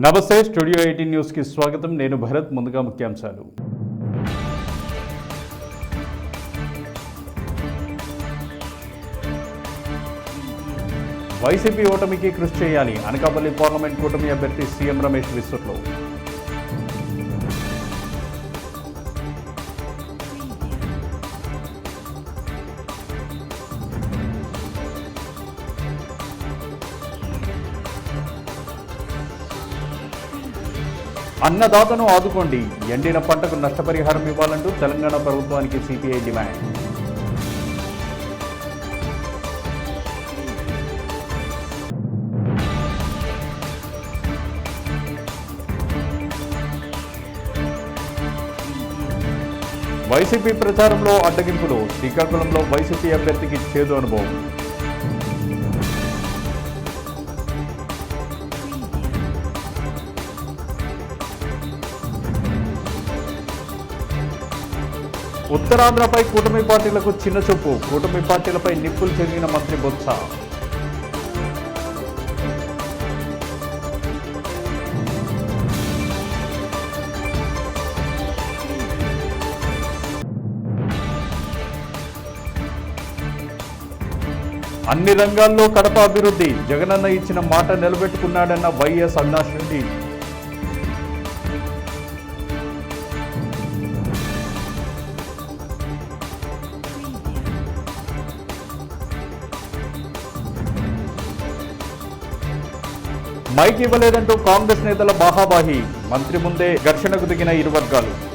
నమస్తే studio 18 news కి స్వాగతం. నేను భరత్. ముందుగా ముఖ్యాంశాలు. వైసీపీ ఓటమికి కృషి చేయాలి. అనకాపల్లి పార్లమెంట్ కూటమి అభ్యర్థి సీఎం రమేష్ విస్తృత్లో. అన్నదాతను ఆదుకోండి. ఎండిన పంటకు నష్టపరిహారం ఇవ్వాలంటూ తెలంగాణ ప్రభుత్వానికి సిపిఐ డిమాండ్. వైసీపీ ప్రచారంలో అడ్డగింపులు. శ్రీకాకుళంలో వైసీపీ అభ్యర్థికి చేదు అనుభవం. ఉత్తరాంధ్రపై కూటమి పార్టీలకు చిన్న చూపు. కూటమి పార్టీలపై నిప్పులు చెరిగిన మంత్రి బొత్స. అన్ని రంగాల్లో కడప అభివృద్ధి. జగనన్న ఇచ్చిన మాట నిలబెట్టుకున్నాడన్న వైఎస్ అవినాష్ రెడ్డి. మైక్ ఇవ్వలేదంటూ కాంగ్రెస్ నేతల బాహాబాహి. మంత్రి ముందే ఘర్షణకు దిగిన ఇరు వర్గాలు.